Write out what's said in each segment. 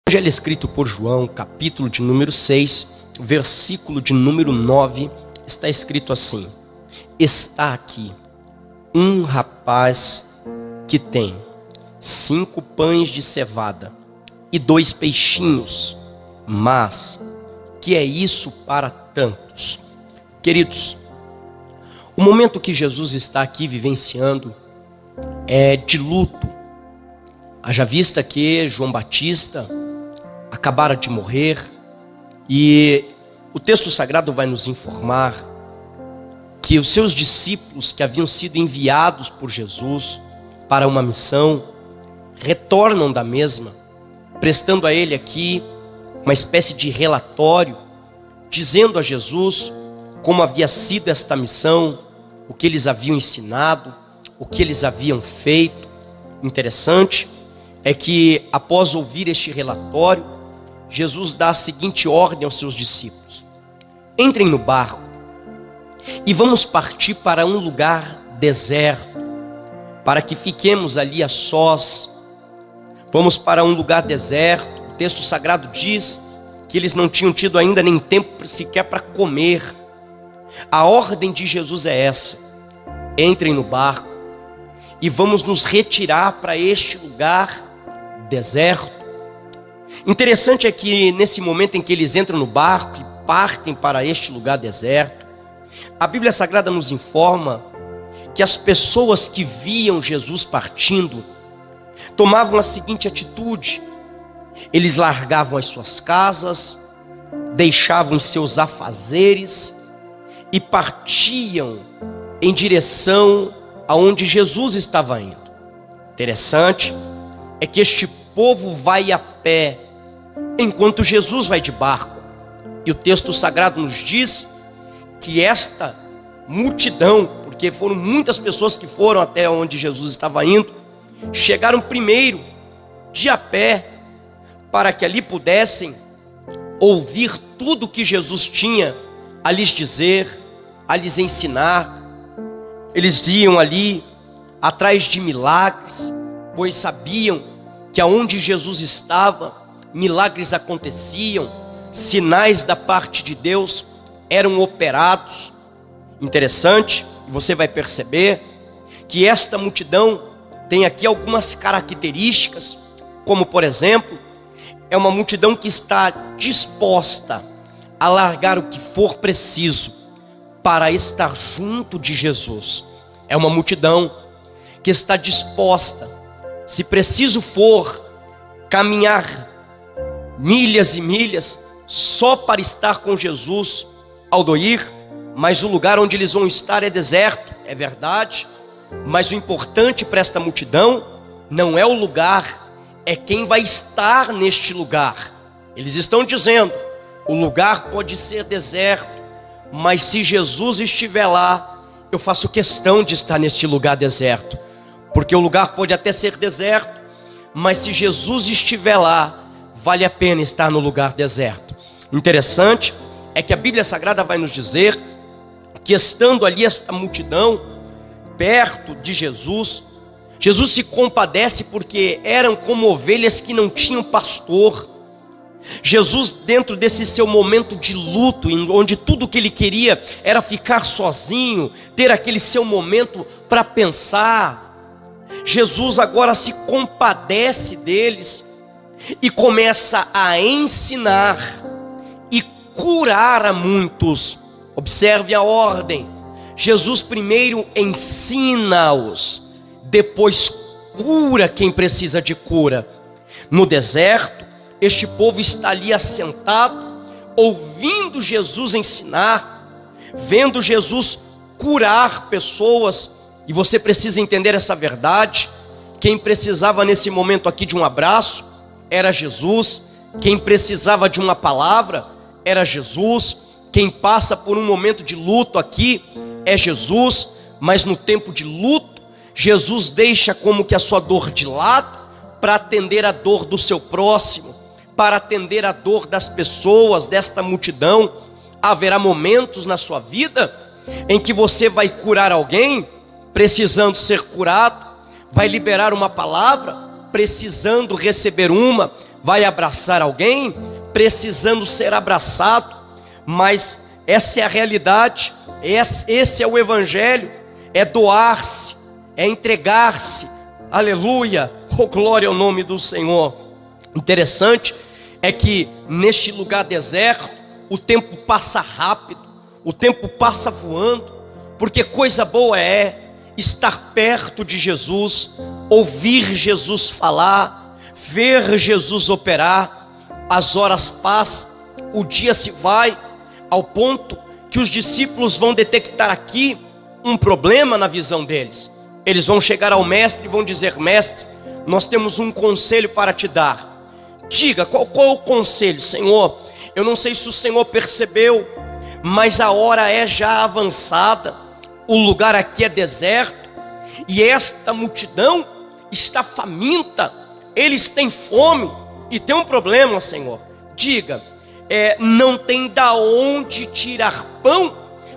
Evangelho escrito por João, capítulo de número 6, versículo de número 9, está escrito assim: está aqui um rapaz que tem 5 pães de cevada e 2 peixinhos, mas que é isso para tantos? Queridos, o momento que Jesus está aqui vivenciando é de luto. Haja vista que João Batista acabara de morrer, e o texto sagrado vai nos informar que os seus discípulos, que haviam sido enviados por Jesus para uma missão, retornam da mesma, prestando a ele aqui uma espécie de relatório, dizendo a Jesus como havia sido esta missão, o que eles haviam ensinado, o que eles haviam feito. Interessante é que, após ouvir este relatório, Jesus dá a seguinte ordem aos seus discípulos: entrem no barco e vamos partir para um lugar deserto, para que fiquemos ali a sós. Vamos para um lugar deserto. O texto sagrado diz que eles não tinham tido ainda nem tempo sequer para comer. A ordem de Jesus é essa: entrem no barco e vamos nos retirar para este lugar deserto. Interessante é que nesse momento em que eles entram no barco e partem para este lugar deserto, a Bíblia Sagrada nos informa que as pessoas que viam Jesus partindo tomavam a seguinte atitude: eles largavam as suas casas, deixavam os seus afazeres e partiam em direção aonde Jesus estava indo. Interessante é que este povo vai a pé, enquanto Jesus vai de barco. E o texto sagrado nos diz que esta multidão, porque foram muitas pessoas que foram até onde Jesus estava indo, chegaram primeiro de a pé, para que ali pudessem ouvir tudo que Jesus tinha a lhes dizer, a lhes ensinar. Eles iam ali atrás de milagres, pois sabiam que aonde Jesus estava, milagres aconteciam, sinais da parte de Deus eram operados. Interessante, você vai perceber que esta multidão tem aqui algumas características, como por exemplo, é uma multidão que está disposta a largar o que for preciso para estar junto de Jesus. É uma multidão que está disposta, se preciso for, caminhar milhas e milhas só para estar com Jesus ao doir. Mas o lugar onde eles vão estar é deserto, é verdade, mas o importante para esta multidão não é o lugar, é quem vai estar neste lugar. Eles estão dizendo: o lugar pode ser deserto, mas se Jesus estiver lá, eu faço questão de estar neste lugar deserto, porque o lugar pode até ser deserto, mas se Jesus estiver lá, vale a pena estar no lugar deserto. Interessante é que a Bíblia Sagrada vai nos dizer que, estando ali esta multidão perto de Jesus, Jesus se compadece, porque eram como ovelhas que não tinham pastor. Jesus, dentro desse seu momento de luto, onde tudo que ele queria era ficar sozinho, ter aquele seu momento para pensar, Jesus agora se compadece deles e começa a ensinar e curar a muitos. Observe a ordem: Jesus primeiro ensina-os, depois cura quem precisa de cura. No deserto, este povo está ali assentado, ouvindo Jesus ensinar, vendo Jesus curar pessoas. E você precisa entender essa verdade: quem precisava nesse momento aqui de um abraço era Jesus, quem precisava de uma palavra era Jesus, quem passa por um momento de luto aqui é Jesus. Mas no tempo de luto, Jesus deixa como que a sua dor de lado para atender a dor do seu próximo, para atender a dor das pessoas, desta multidão. Haverá momentos na sua vida em que você vai curar alguém precisando ser curado, vai liberar uma palavra precisando receber uma, vai abraçar alguém, precisando ser abraçado, mas essa é a realidade, esse é o Evangelho, é doar-se, é entregar-se, aleluia, oh glória ao nome do Senhor. Interessante é que neste lugar deserto, o tempo passa rápido, o tempo passa voando, porque coisa boa é estar perto de Jesus, ouvir Jesus falar, ver Jesus operar. As horas passam, o dia se vai, ao ponto que os discípulos vão detectar aqui um problema na visão deles. Eles vão chegar ao mestre e vão dizer: mestre, nós temos um conselho para te dar. Diga, qual é o conselho, Senhor? Eu não sei se o Senhor percebeu, mas a hora é já avançada, o lugar aqui é deserto, e esta multidão está faminta, eles têm fome, e tem um problema, Senhor. Diga, não tem da onde tirar pão,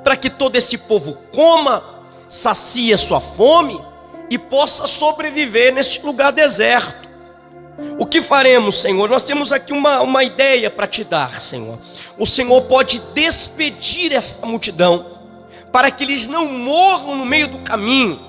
para que todo esse povo coma, sacie a sua fome, e possa sobreviver neste lugar deserto. O que faremos, Senhor? Nós temos aqui uma ideia para te dar, Senhor. O Senhor pode despedir esta multidão, para que eles não morram no meio do caminho.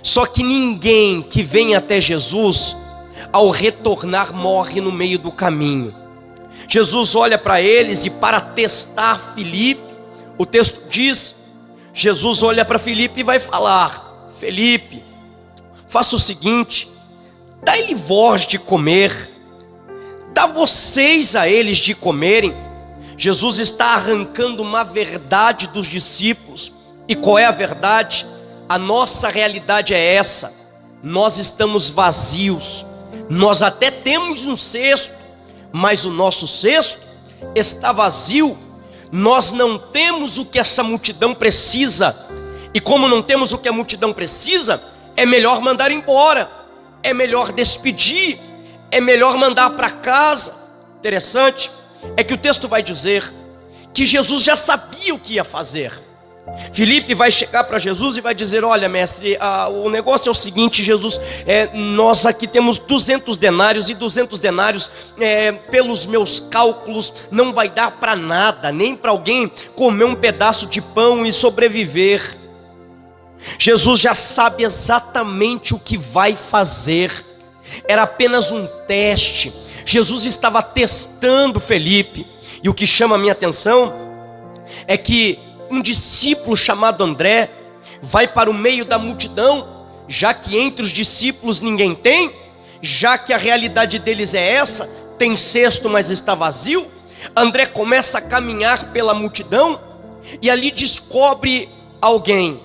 Só que ninguém que vem até Jesus, ao retornar, morre no meio do caminho. Jesus olha para eles, e para testar Filipe, o texto diz, Jesus olha para Filipe e vai falar: Filipe, faça o seguinte, dá-lhe vós de comer, dá vocês a eles de comerem. Jesus está arrancando uma verdade dos discípulos. E qual é a verdade? A nossa realidade é essa: nós estamos vazios. Nós até temos um cesto, mas o nosso cesto está vazio. Nós não temos o que essa multidão precisa, e como não temos o que a multidão precisa, é melhor mandar embora, é melhor despedir, é melhor mandar para casa. Interessante é que o texto vai dizer que Jesus já sabia o que ia fazer. Filipe vai chegar para Jesus e vai dizer: olha, mestre, o negócio é o seguinte, Jesus, nós aqui temos 200 denários, e 200 denários, pelos meus cálculos, não vai dar para nada, nem para alguém comer um pedaço de pão e sobreviver. Jesus já sabe exatamente o que vai fazer, era apenas um teste. Jesus estava testando Filipe, e o que chama a minha atenção é que um discípulo chamado André vai para o meio da multidão, já que entre os discípulos ninguém tem, já que a realidade deles é essa, tem cesto mas está vazio. André começa a caminhar pela multidão, e ali descobre alguém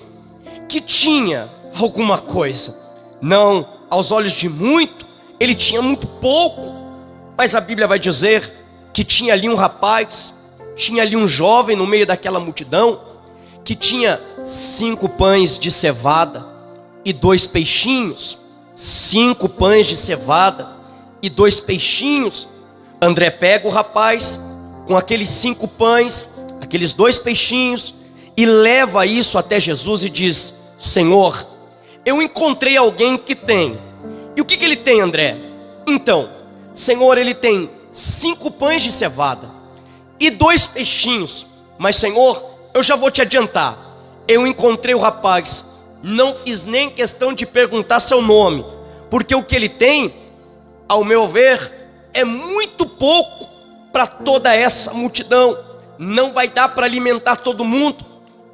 que tinha alguma coisa. Não, aos olhos de muito, ele tinha muito pouco, mas a Bíblia vai dizer que tinha ali um rapaz, tinha ali um jovem no meio daquela multidão, que tinha 5 pães de cevada e 2 peixinhos. 5 pães de cevada e 2 peixinhos. André pega o rapaz com aqueles 5 pães, aqueles 2 peixinhos, e leva isso até Jesus e diz: Senhor, eu encontrei alguém que tem. E o que ele tem, André? Então, Senhor, ele tem 5 pães de cevada e 2 peixinhos. Mas, Senhor, eu já vou te adiantar, eu encontrei o rapaz, não fiz nem questão de perguntar seu nome, porque o que ele tem, ao meu ver, é muito pouco para toda essa multidão. Não vai dar para alimentar todo mundo.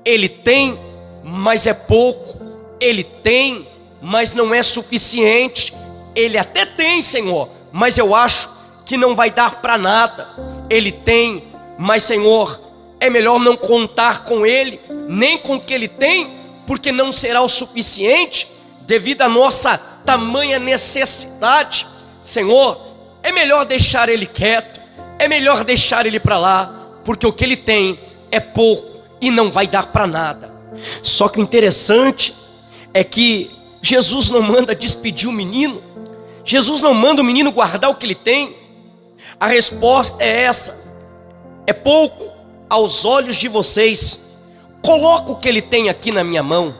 Ele tem, mas é pouco. Ele tem, mas não é suficiente. Ele até tem, Senhor, mas eu acho que não vai dar para nada. Ele tem, mas, Senhor, é melhor não contar com ele, nem com o que ele tem, porque não será o suficiente, devido à nossa tamanha necessidade. Senhor, é melhor deixar ele quieto, é melhor deixar ele para lá, porque o que ele tem é pouco e não vai dar para nada. Só que o interessante é que Jesus não manda despedir o menino, Jesus não manda o menino guardar o que ele tem. A resposta é essa: é pouco aos olhos de vocês. Coloca o que ele tem aqui na minha mão.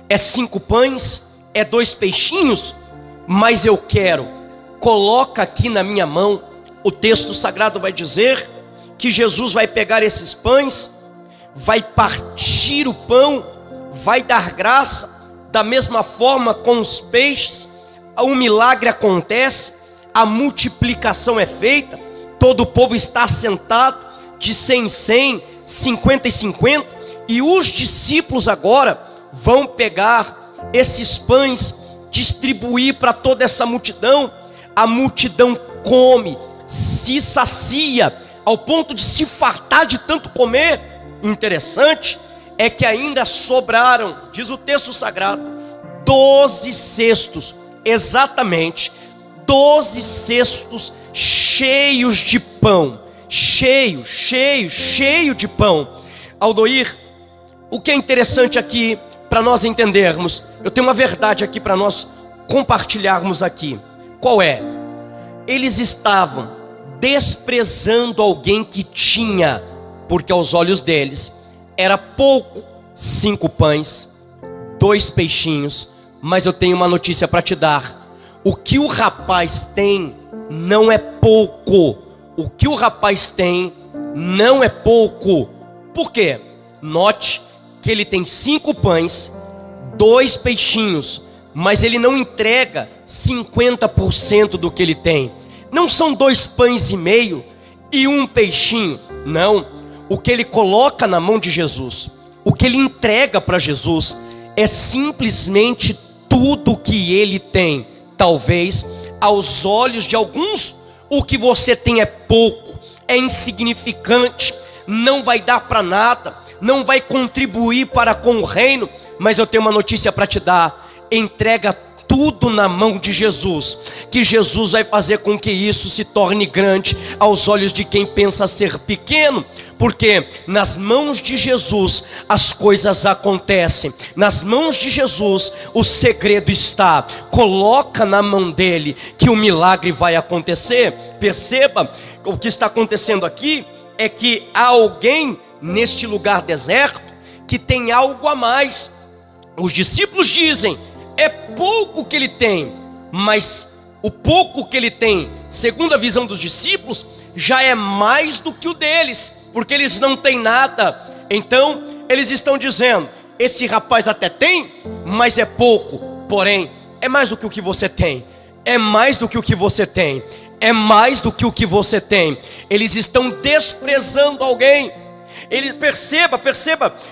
É 5 pães, é 2 peixinhos, mas eu quero. Coloca aqui na minha mão. O texto sagrado vai dizer que Jesus vai pegar esses pães, vai partir o pão, vai dar graça. Da mesma forma com os peixes, um milagre acontece, a multiplicação é feita, todo o povo está sentado, de 100 em 100, 50 em 50, e os discípulos agora vão pegar esses pães, distribuir para toda essa multidão. A multidão come, se sacia, ao ponto de se fartar de tanto comer. Interessante é que ainda sobraram, diz o texto sagrado, 12 cestos, exatamente, 12 cestos cheios de pão, cheio de pão. Aldoir, o que é interessante aqui, para nós entendermos, eu tenho uma verdade aqui para nós compartilharmos aqui. Qual é? Eles estavam desprezando alguém que tinha, porque aos olhos deles era pouco, 5 pães, 2 peixinhos. Mas eu tenho uma notícia para te dar: o que o rapaz tem não é pouco. O que o rapaz tem não é pouco. Por quê? Note que ele tem 5 pães, 2 peixinhos, mas ele não entrega 50% do que ele tem. Não são 2 pães e meio e 1 peixinho, não. O que ele coloca na mão de Jesus, o que ele entrega para Jesus, é simplesmente tudo que ele tem. Talvez aos olhos de alguns, o que você tem é pouco, é insignificante, não vai dar para nada, não vai contribuir para com o reino. Mas eu tenho uma notícia para te dar: entrega tudo na mão de Jesus, que Jesus vai fazer com que isso se torne grande aos olhos de quem pensa ser pequeno. Porque nas mãos de Jesus as coisas acontecem, nas mãos de Jesus o segredo está. Coloca na mão dele que o milagre vai acontecer. Perceba, o que está acontecendo aqui é que há alguém neste lugar deserto que tem algo a mais. Os discípulos dizem: é pouco que ele tem, mas o pouco que ele tem, segundo a visão dos discípulos, já é mais do que o deles, porque eles não têm nada. Então eles estão dizendo: esse rapaz até tem, mas é pouco. Porém, é mais do que o que você tem, é mais do que o que você tem, é mais do que o que você tem. Eles estão desprezando alguém. Ele perceba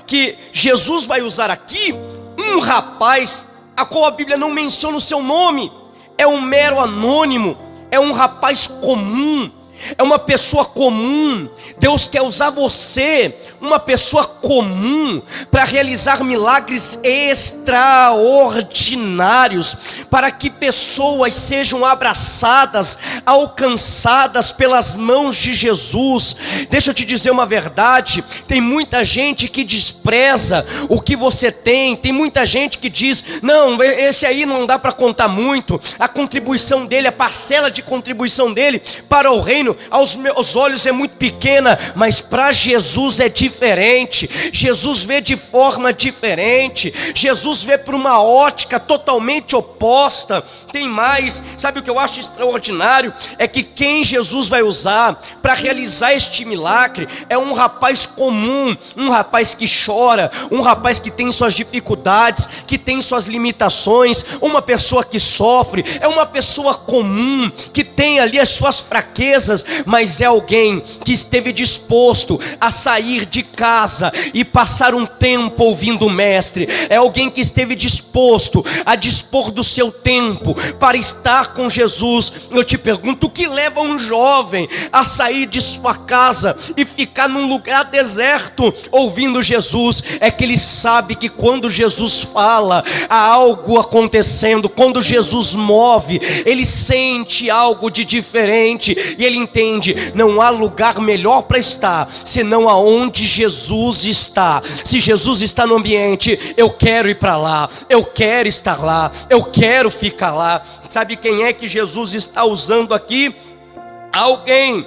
que Jesus vai usar aqui um rapaz a qual a Bíblia não menciona o seu nome. É um mero anônimo, é um rapaz comum, é uma pessoa comum. Deus quer usar você, uma pessoa comum, para realizar milagres extraordinários, para que pessoas sejam abraçadas, alcançadas pelas mãos de Jesus. Deixa eu te dizer uma verdade: tem muita gente que despreza o que você tem, tem muita gente que diz: não, esse aí não dá para contar muito, a contribuição dele, a parcela de contribuição dele para o reino, aos meus olhos é muito pequena. Mas para Jesus é diferente. Jesus vê de forma diferente. Jesus vê por uma ótica totalmente oposta. Tem mais, sabe o que eu acho extraordinário? É que quem Jesus vai usar para realizar este milagre é um rapaz comum, um rapaz que chora, um rapaz que tem suas dificuldades, que tem suas limitações, uma pessoa que sofre, é uma pessoa comum, que tem ali as suas fraquezas, mas é alguém que esteve disposto a sair de casa e passar um tempo ouvindo o mestre. É alguém que esteve disposto a dispor do seu tempo para estar com Jesus. Eu te pergunto: o que leva um jovem a sair de sua casa e ficar num lugar deserto ouvindo Jesus? É que ele sabe que quando Jesus fala, há algo acontecendo. Quando Jesus move, ele sente algo de diferente, e ele entende: não há lugar melhor para estar senão aonde Jesus está. Se Jesus está no ambiente, eu quero ir para lá, eu quero estar lá, eu quero ficar lá. Sabe quem é que Jesus está usando aqui? Alguém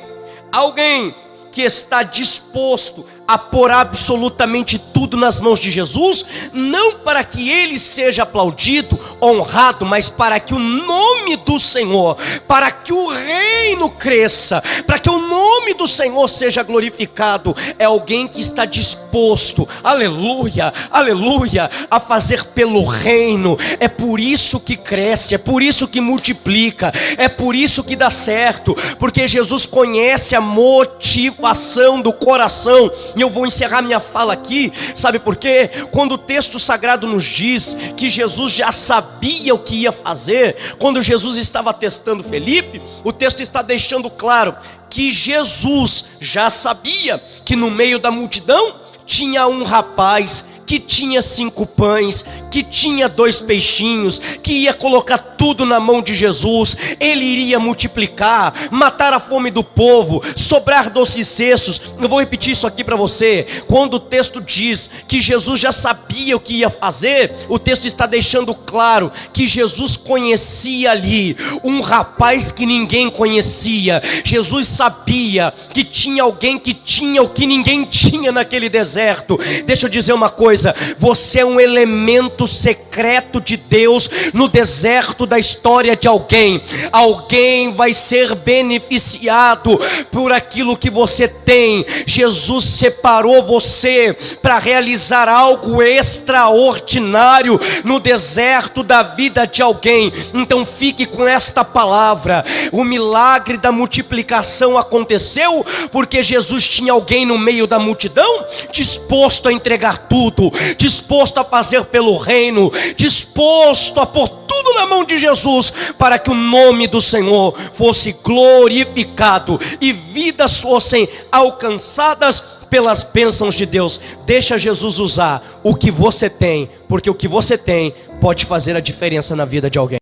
que está disposto a pôr absolutamente tudo nas mãos de Jesus, não para que ele seja aplaudido, honrado, mas para que o nome do Senhor, para que o reino cresça, para que o nome do Senhor seja glorificado. É alguém que está disposto, aleluia, aleluia, a fazer pelo reino. É por isso que cresce, é por isso que multiplica, é por isso que dá certo, porque Jesus conhece a motivação do coração. E eu vou encerrar minha fala aqui, sabe por quê? Quando o texto sagrado nos diz que Jesus já sabia o que ia fazer, quando Jesus estava testando Felipe, o texto está deixando claro que Jesus já sabia que no meio da multidão tinha um rapaz que tinha 5 pães, que tinha 2 peixinhos, que ia colocar tudo na mão de Jesus. Ele iria multiplicar, matar a fome do povo, sobrar doces cestos. Eu vou repetir isso aqui para você. Quando o texto diz que Jesus já sabia o que ia fazer, o texto está deixando claro que Jesus conhecia ali um rapaz que ninguém conhecia. Jesus sabia que tinha alguém que tinha o que ninguém tinha naquele deserto. Deixa eu dizer uma coisa: você é um elemento secreto de Deus no deserto da história de alguém. Alguém vai ser beneficiado por aquilo que você tem. Jesus separou você para realizar algo extraordinário no deserto da vida de alguém. Então fique com esta palavra: o milagre da multiplicação aconteceu porque Jesus tinha alguém no meio da multidão disposto a entregar tudo, disposto a fazer pelo reino, disposto a pôr tudo na mão de Jesus, para que o nome do Senhor fosse glorificado e vidas fossem alcançadas pelas bênçãos de Deus. Deixa Jesus usar o que você tem, porque o que você tem pode fazer a diferença na vida de alguém.